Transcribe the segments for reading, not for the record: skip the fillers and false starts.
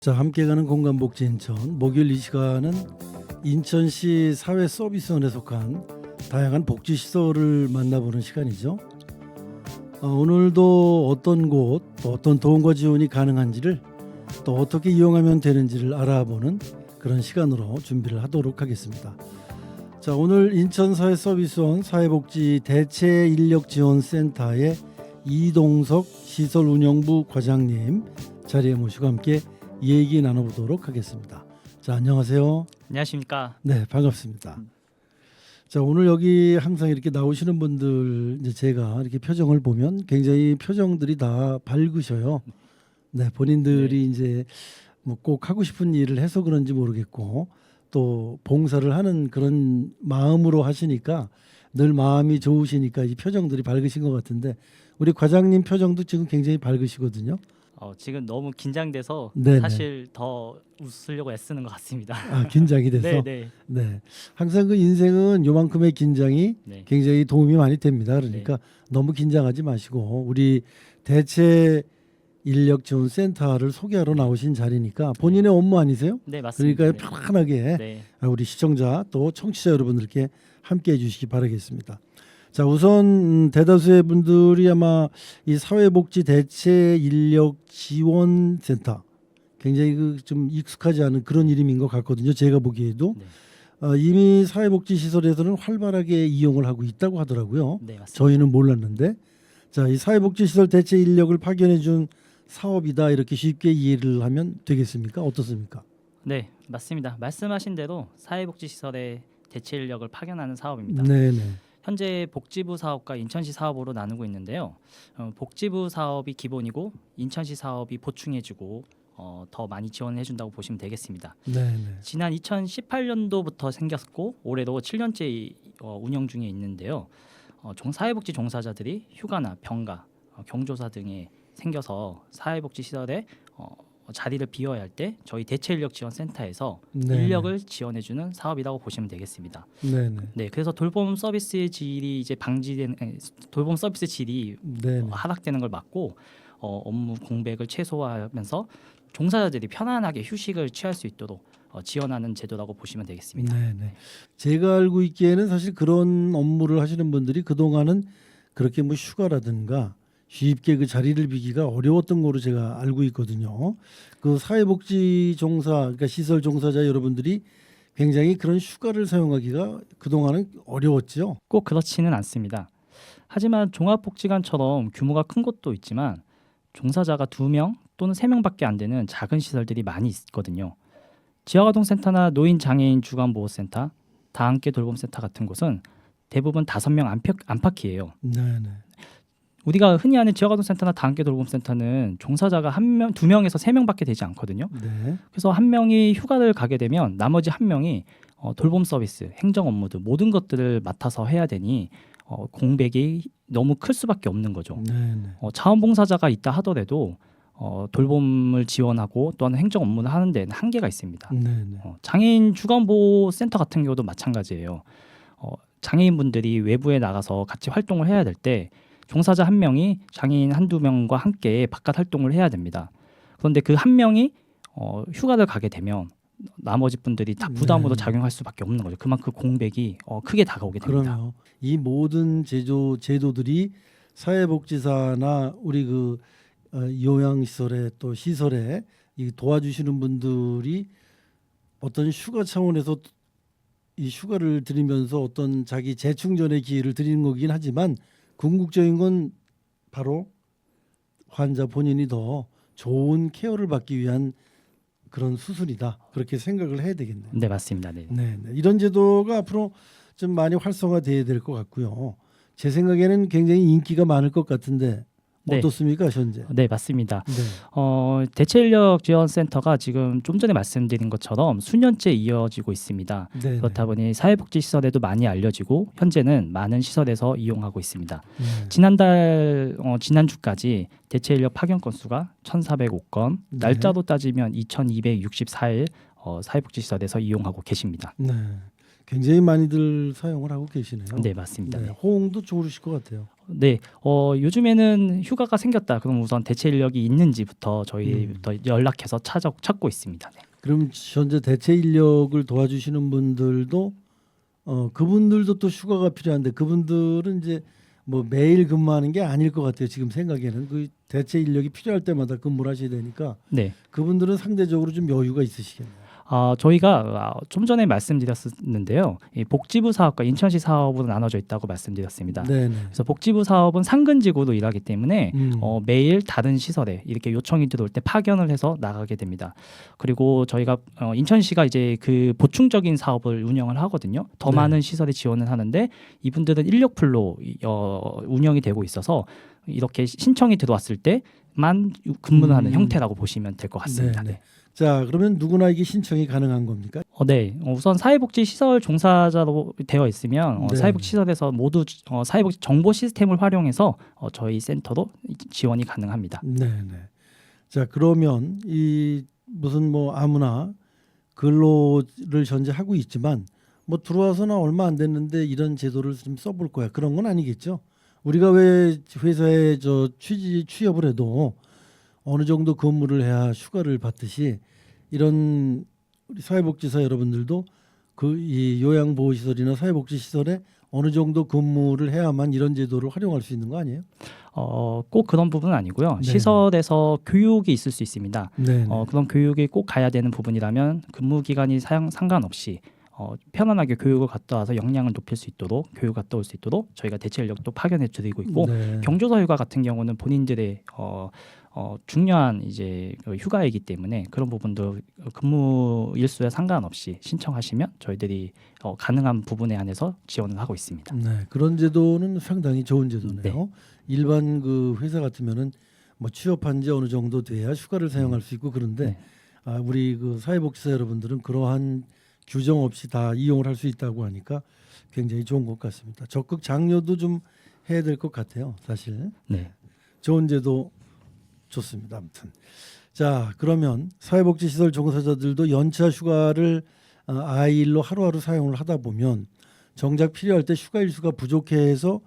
자, 함께 가는 공간복지 인천. 목요일 이 시간은 인천시 사회서비스원에 속한 다양한 복지시설을 만나보는 시간이죠. 오늘도 어떤 곳, 또 어떤 도움과 지원이 가능한지를 또 어떻게 이용하면 되는지를 알아보는 그런 시간으로 준비를 하도록 하겠습니다. 자, 오늘 인천사회서비스원 사회복지 대체인력지원센터의 이동석 시설운영부 과장님 자리에 모시고 함께 얘기 나눠보도록 하겠습니다. 자, 안녕하세요. 안녕하십니까. 네, 반갑습니다. 자, 오늘 여기 항상 이렇게 나오시는 분들 이제 제가 이렇게 표정을 보면 굉장히 표정들이 다 밝으셔요. 네, 본인들이 이제 뭐 꼭 하고 싶은 일을 해서 그런지 모르겠고 또 봉사를 하는 그런 마음으로 하시니까 늘 마음이 좋으시니까 이 표정들이 밝으신 것 같은데 우리 과장님 표정도 지금 굉장히 밝으시거든요. 지금 너무 긴장돼서 네네. 사실 더 웃으려고 애쓰는 것 같습니다. 아, 긴장이 돼서. 네. 네. 항상 그 인생은 요만큼의 긴장이 네. 굉장히 도움이 많이 됩니다. 그러니까 너무 긴장하지 마시고 우리 대체 인력 지원 센터를 소개하러 나오신 자리니까 본인의 업무 아니세요? 네, 맞습니다. 그러니까 편안하게 네. 우리 시청자 또 청취자 여러분들께 함께 해주시기 바라겠습니다. 자, 우선 대다수의 분들이 아마 이 사회복지 대체 인력 지원 센터 굉장히 그 좀 익숙하지 않은 그런 이름인 것 같거든요. 제가 보기에도 네. 이미 사회복지 시설에서는 활발하게 이용을 하고 있다고 하더라고요. 네, 맞습니다. 저희는 몰랐는데, 자, 이 사회복지 시설 대체 인력을 파견해 준 사업이다 이렇게 쉽게 이해를 하면 되겠습니까? 어떻습니까? 네, 맞습니다. 말씀하신 대로 사회복지시설에 대체 인력을 파견하는 사업입니다. 네네. 현재 복지부 사업과 인천시 사업으로 나누고 있는데요. 복지부 사업이 기본이고 인천시 사업이 보충해주고 더 많이 지원해준다고 보시면 되겠습니다. 네네. 지난 2018년도부터 생겼고 올해도 7년째 운영 중에 있는데요. 사회복지 종사자들이 휴가나 병가, 경조사 등에 생겨서 사회복지 시설에 자리를 비워야 할 때 저희 대체인력지원센터에서 네네. 인력을 지원해주는 사업이라고 보시면 되겠습니다. 네네. 네, 그래서 돌봄 서비스의 질이 이제 돌봄 서비스 질이 네네. 하락되는 걸 막고 업무 공백을 최소화하면서 종사자들이 편안하게 휴식을 취할 수 있도록 지원하는 제도라고 보시면 되겠습니다. 네네. 제가 알고 있기에는 사실 그런 업무를 하시는 분들이 그동안은 그렇게 뭐 휴가라든가 쉽게 그 자리를 비기가 어려웠던 거로 제가 알고 있거든요. 그 사회복지 종사, 그러니까 시설 종사자 여러분들이 굉장히 그런 휴가를 사용하기가 그동안은 어려웠죠. 꼭 그렇지는 않습니다. 하지만 종합복지관처럼 규모가 큰 곳도 있지만 종사자가 2명 또는 3명밖에 안 되는 작은 시설들이 많이 있거든요. 지역아동센터나 노인장애인 주간보호센터, 다함께 돌봄센터 같은 곳은 대부분 5명 안팎이에요. 네네. 우리가 흔히 아는 지역아동센터나 다함께 돌봄센터는 종사자가 2명에서 3명밖에 되지 않거든요. 네. 그래서 한 명이 휴가를 가게 되면 나머지 한 명이 돌봄 서비스, 행정 업무들 모든 것들을 맡아서 해야 되니 공백이 너무 클 수밖에 없는 거죠. 네네. 자원봉사자가 있다 하더라도 돌봄을 지원하고 또한 행정 업무를 하는 데는 한계가 있습니다. 네네. 장애인 주간보호센터 같은 경우도 마찬가지예요. 장애인분들이 외부에 나가서 같이 활동을 해야 될 때 종사자 한 명이 장애인 한두 명과 함께 바깥 활동을 해야 됩니다. 그런데 그 한 명이 휴가를 가게 되면 나머지 분들이 다 부담으로 작용할 수밖에 없는 거죠. 그만큼 공백이 크게 다가오게 됩니다. 그럼요. 이 모든 제도들이 사회복지사나 우리 그 요양시설에 또 시설에 이 도와주시는 분들이 어떤 휴가 차원에서 이 휴가를 드리면서 어떤 자기 재충전의 기회를 드리는 거긴 하지만 궁극적인 건 바로 환자 본인이 더 좋은 케어를 받기 위한 그런 수순이다. 그렇게 생각을 해야 되겠네요. 네, 맞습니다. 네. 네, 이런 제도가 앞으로 좀 많이 활성화돼야 될 것 같고요. 제 생각에는 굉장히 인기가 많을 것 같은데 네. 어떻습니까, 현재? 네, 맞습니다. 네, 대체인력지원센터가 지금 좀 전에 말씀드린 것처럼 수년째 이어지고 있습니다. 네, 그렇다 보니 사회복지시설에도 많이 알려지고 현재는 많은 시설에서 이용하고 있습니다. 네. 지난주까지 대체인력 파견 건수가 1,405건, 네. 날짜로 따지면 2,264일 사회복지시설에서 이용하고 계십니다. 네. 굉장히 많이들 사용을 하고 계시네요. 네, 맞습니다. 네, 네. 호응도 좋으실 것 같아요. 네, 요즘에는 휴가가 생겼다. 그럼 우선 대체 인력이 있는지부터 저희부터 연락해서 찾고 있습니다. 네. 그럼 현재 대체 인력을 도와주시는 분들도 그분들도 또 휴가가 필요한데 그분들은 이제 뭐 매일 근무하는 게 아닐 것 같아요. 지금 생각에는 그 대체 인력이 필요할 때마다 근무를 하셔야 되니까 네. 그분들은 상대적으로 좀 여유가 있으시겠네요. 저희가 좀 전에 말씀드렸는데요. 이 복지부 사업과 인천시 사업으로 나눠져 있다고 말씀드렸습니다. 네네. 그래서 복지부 사업은 상근직으로 일하기 때문에 매일 다른 시설에 이렇게 요청이 들어올 때 파견을 해서 나가게 됩니다. 그리고 저희가 인천시가 이제 그 보충적인 사업을 운영을 하거든요. 더 네. 많은 시설에 지원을 하는데 이분들은 인력풀로 운영이 되고 있어서 이렇게 신청이 들어왔을 때만 근무를 하는 형태라고 보시면 될 것 같습니다. 네네. 자, 그러면 누구나 이게 신청이 가능한 겁니까? 네. 우선 사회복지시설 종사자로 되어 있으면 네. 사회복지시설에서 모두 사회복지 정보 시스템을 활용해서 저희 센터로 지원이 가능합니다. 네네. 자, 그러면 이 무슨 뭐 아무나 근로를 현재 하고 있지만 뭐 들어와서는 얼마 안 됐는데 이런 제도를 좀 써볼 거야. 그런 건 아니겠죠. 우리가 왜 회사에 취업을 해도 어느 정도 근무를 해야 휴가를 받듯이 이런 우리 사회복지사 여러분들도 그 이 요양보호시설이나 사회복지시설에 어느 정도 근무를 해야만 이런 제도를 활용할 수 있는 거 아니에요? 꼭 그런 부분은 아니고요. 네네. 시설에서 교육이 있을 수 있습니다. 네. 그런 교육이 꼭 가야 되는 부분이라면 근무 기간이 상관없이 편안하게 교육을 갔다 와서 역량을 높일 수 있도록 교육 갔다 올 수 있도록 저희가 대체 인력도 파견해 드리고 있고 네. 경조사 휴가 같은 경우는 본인들의 중요한 이제 그 휴가이기 때문에 그런 부분도 근무 일수에 상관없이 신청하시면 저희들이 가능한 부분에 한해서 지원을 하고 있습니다. 네, 그런 제도는 상당히 좋은 제도네요. 네. 일반 그 회사 같으면은 뭐 취업한 지 어느 정도 돼야 휴가를 사용할 수 있고 그런데 네. 우리 그 사회복지사 여러분들은 그러한 규정 없이 다 이용을 할 수 있다고 하니까 굉장히 좋은 것 같습니다. 적극 장려도 좀 해야 될 것 같아요. 사실 네. 좋은 제도 좋습니다. 아무튼 자, 그러면 사회복지시설 종사자들도 연차 휴가를 아이일로 하루하루 사용을 하다 보면 정작 필요할 때 휴가 일수가 부족해서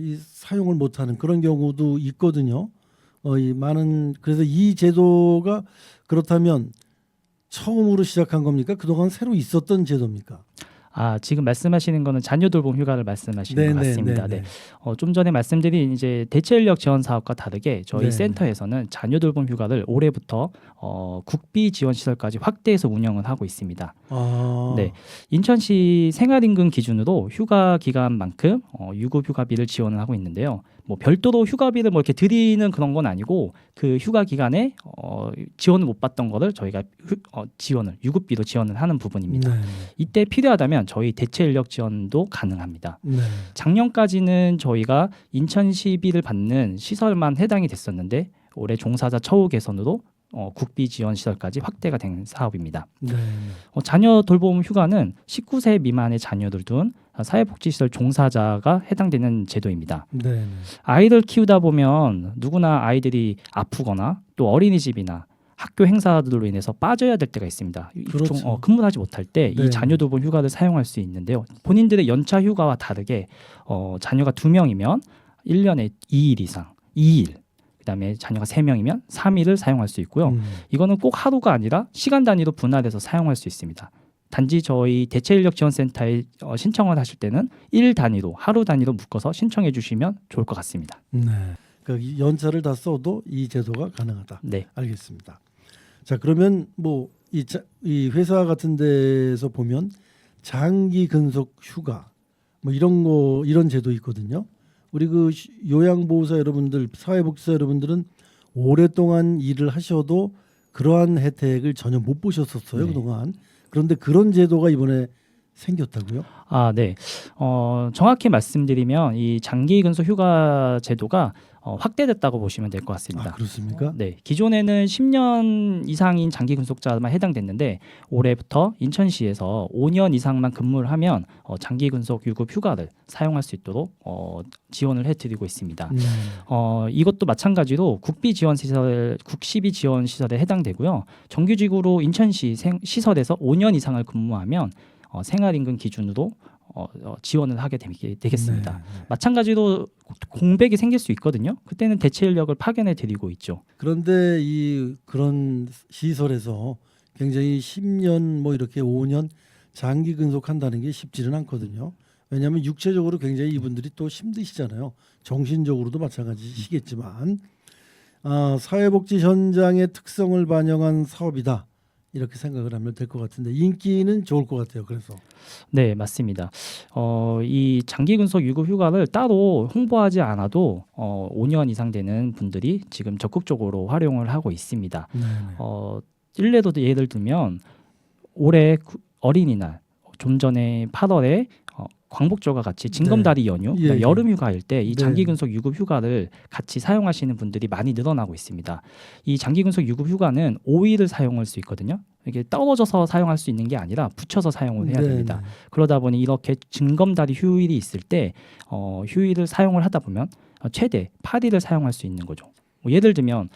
이 사용을 못하는 그런 경우도 있거든요. 그래서 이 제도가 그렇다면 처음으로 시작한 겁니까? 그동안 새로 있었던 제도입니까? 지금 말씀하시는 거는 자녀 돌봄 휴가를 말씀하시는 것 같습니다. 네. 좀 전에 말씀드린 이제 대체 인력 지원 사업과 다르게 저희 네네. 센터에서는 자녀 돌봄 휴가를 올해부터 국비 지원 시설까지 확대해서 운영을 하고 있습니다. 네. 인천시 생활임금 기준으로 휴가 기간만큼 유급 휴가비를 지원을 하고 있는데요. 뭐 별도로 휴가비를 뭐 이렇게 드리는 그런 건 아니고 그 휴가 기간에 지원을 못 받던 거를 저희가 유급비로 지원을 하는 부분입니다. 네. 이때 필요하다면 저희 대체 인력 지원도 가능합니다. 네. 작년까지는 저희가 인천시비를 받는 시설만 해당이 됐었는데 올해 종사자 처우 개선으로 국비 지원 시설까지 확대가 된 사업입니다. 네. 자녀 돌봄 휴가는 19세 미만의 자녀들 둔 사회복지시설 종사자가 해당되는 제도입니다. 네. 아이들 키우다 보면 누구나 아이들이 아프거나 또 어린이집이나 학교 행사들로 인해서 빠져야 될 때가 있습니다. 그렇죠. 근무를 하지 못할 때 이 네. 자녀 돌봄 휴가를 사용할 수 있는데요. 본인들의 연차 휴가와 다르게 자녀가 2명이면 1년에 2일 이상 2일 그다음에 자녀가 3명이면 3일을 사용할 수 있고요. 이거는 꼭 하루가 아니라 시간 단위로 분할해서 사용할 수 있습니다. 단지 저희 대체 인력 지원센터에 신청을 하실 때는 일 단위로 하루 단위로 묶어서 신청해 주시면 좋을 것 같습니다. 네. 그러니까 연차를 다 써도 이 제도가 가능하다. 네. 알겠습니다. 자, 그러면 뭐 이 회사 같은 데서 보면 장기 근속 휴가 뭐 이런 제도 있거든요. 우리 그 요양보호사 여러분들, 사회복지사 여러분들은 오랫동안 일을 하셔도 그러한 혜택을 전혀 못 보셨었어요. 네. 그동안. 그런데 그런 제도가 이번에 생겼다고요? 네. 정확히 말씀드리면 이 장기 근속 휴가 제도가 확대됐다고 보시면 될 것 같습니다. 그렇습니까? 네, 기존에는 10년 이상인 장기 근속자만 해당됐는데 올해부터 인천시에서 5년 이상만 근무를 하면 장기 근속 유급 휴가를 사용할 수 있도록 지원을 해드리고 있습니다. 이것도 마찬가지로 국비 지원 시설, 국시비 지원 시설에 해당되고요. 정규직으로 인천시 시설에서 5년 이상을 근무하면 생활임금 기준으로 지원을 하게 되겠습니다. 네, 네. 마찬가지로 공백이 생길 수 있거든요. 그때는 대체 인력을 파견해 드리고 있죠. 그런데 이 그런 시설에서 굉장히 10년 뭐 이렇게 5년 장기 근속한다는 게 쉽지는 않거든요. 왜냐하면 육체적으로 굉장히 이분들이 또 힘드시잖아요. 정신적으로도 마찬가지시겠지만 사회복지 현장의 특성을 반영한 사업이다. 이렇게 생각을 하면 될 것 같은데 인기는 좋을 것 같아요. 그래서 네, 맞습니다. 이 장기 근속 유급 휴가를 따로 홍보하지 않아도 5년 이상 되는 분들이 지금 적극적으로 활용을 하고 있습니다. 네, 네. 일례도 예를 들면 올해 어린이날 좀 전에 8월에 광복절과 같이 징검다리 연휴, 예, 예. 여름 휴가일 때 이 네. 장기 근속 유급 휴가를 같이 사용하시는 분들이 많이 늘어나고 있습니다. 이 장기 근속 유급 휴가는 5일을 사용할 수 있거든요. 이게 떨어져서 사용할 수 있는 게 아니라 붙여서 사용을 해야 네, 됩니다. 네. 그러다 보니 이렇게 징검다리 휴일이 있을 때 휴일을 사용을 하다 보면 최대 8일을 사용할 수 있는 거죠. 뭐 예를 들면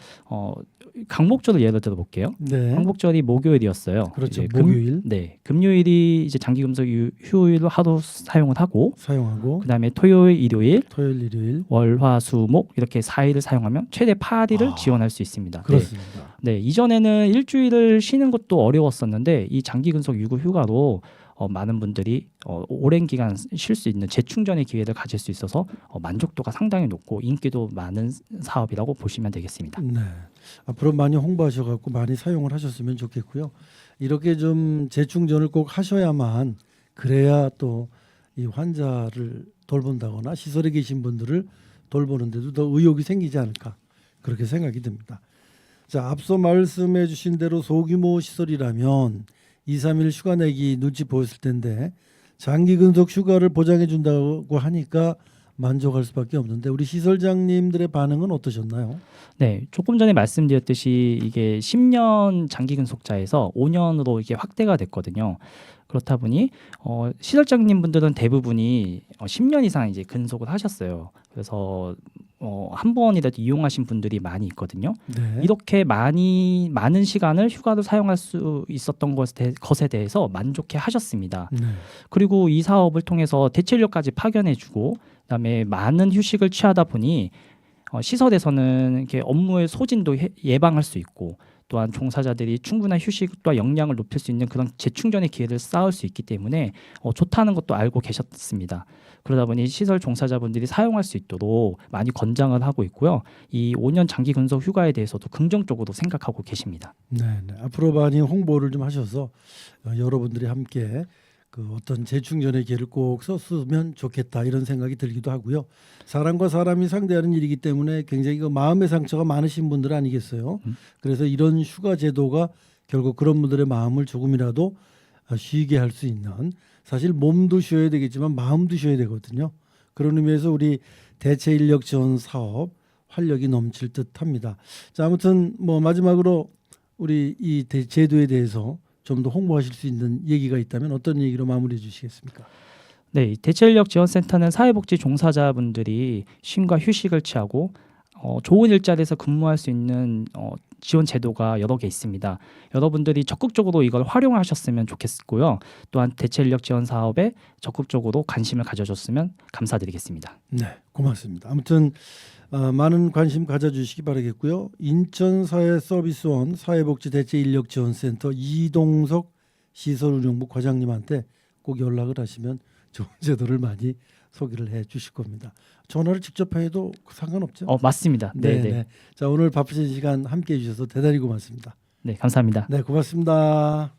광복절을 예를 들어 볼게요. 네. 광복절이 목요일이었어요. 그렇죠. 이제 목요일 금요일이 이제 장기 금속 휴일로 하루 사용을 하고 사용하고 그다음에 토요일, 일요일, 토요일, 일요일 월, 화, 수, 목 이렇게 4일을 사용하면 최대 8일을 지원할 수 있습니다. 그렇습니다. 네, 이전에는 일주일을 쉬는 것도 어려웠었는데 이 장기 근속 유급 휴가로 많은 분들이 오랜 기간 쉴 수 있는 재충전의 기회를 가질 수 있어서 만족도가 상당히 높고 인기도 많은 사업이라고 보시면 되겠습니다. 네. 앞으로 많이 홍보하셔갖고 많이 사용을 하셨으면 좋겠고요. 이렇게 좀 재충전을 꼭 하셔야만 그래야 또 이 환자를 돌본다거나 시설에 계신 분들을 돌보는데도 더 의욕이 생기지 않을까 그렇게 생각이 듭니다. 자, 앞서 말씀해 주신 대로 소규모 시설이라면 2, 3일 휴가 내기 눈치 보였을 텐데 장기 근속 휴가를 보장해 준다고 하니까 만족할 수밖에 없는데 우리 시설장님들의 반응은 어떠셨나요? 네, 조금 전에 말씀드렸듯이 이게 10년 장기 근속자에서 5년으로 이게 확대가 됐거든요. 그렇다 보니 시설장님 분들은 대부분이 10년 이상 이제 근속을 하셨어요. 그래서 한 번이라도 이용하신 분들이 많이 있거든요. 네. 이렇게 많은 시간을 휴가를 사용할 수 있었던 것에 대해서 만족해 하셨습니다. 네. 그리고 이 사업을 통해서 대체 인력까지 파견해주고 그다음에 많은 휴식을 취하다 보니 시설에서는 이렇게 업무의 소진도 예방할 수 있고 또한 종사자들이 충분한 휴식과 역량을 높일 수 있는 그런 재충전의 기회를 쌓을 수 있기 때문에 좋다는 것도 알고 계셨습니다. 그러다 보니 시설 종사자분들이 사용할 수 있도록 많이 권장을 하고 있고요. 이 5년 장기 근속 휴가에 대해서도 긍정적으로 생각하고 계십니다. 네, 네. 앞으로 많이 홍보를 좀 하셔서 여러분들이 함께 그 어떤 재충전의 기회를 꼭 썼으면 좋겠다 이런 생각이 들기도 하고요. 사람과 사람이 상대하는 일이기 때문에 굉장히 그 마음의 상처가 많으신 분들 아니겠어요. 그래서 이런 휴가 제도가 결국 그런 분들의 마음을 조금이라도 쉬게 할 수 있는 사실 몸도 쉬어야 되겠지만 마음도 쉬어야 되거든요. 그런 의미에서 우리 대체 인력 지원 사업 활력이 넘칠 듯합니다. 자, 아무튼 뭐 마지막으로 우리 이 제도에 대해서 좀 더 홍보하실 수 있는 얘기가 있다면 어떤 얘기로 마무리해 주시겠습니까? 네, 이 대체 인력 지원센터는 사회복지 종사자분들이 쉼과 휴식을 취하고 좋은 일자리에서 근무할 수 있는 지원 제도가 여러 개 있습니다. 여러분들이 적극적으로 이걸 활용하셨으면 좋겠고요. 또한 대체 인력 지원 사업에 적극적으로 관심을 가져줬으면 감사드리겠습니다. 네, 고맙습니다. 아무튼 많은 관심 가져주시기 바라겠고요. 인천사회서비스원 사회복지 대체 인력 지원센터 이동석 시설운영부 과장님한테 꼭 연락을 하시면 좋은 제도를 많이 소개를 해 주실 겁니다. 전화를 직접 해도 상관없죠? 맞습니다. 네, 네. 자, 오늘 바쁘신 시간 함께해 주셔서 대단히 고맙습니다. 네, 감사합니다. 네, 고맙습니다.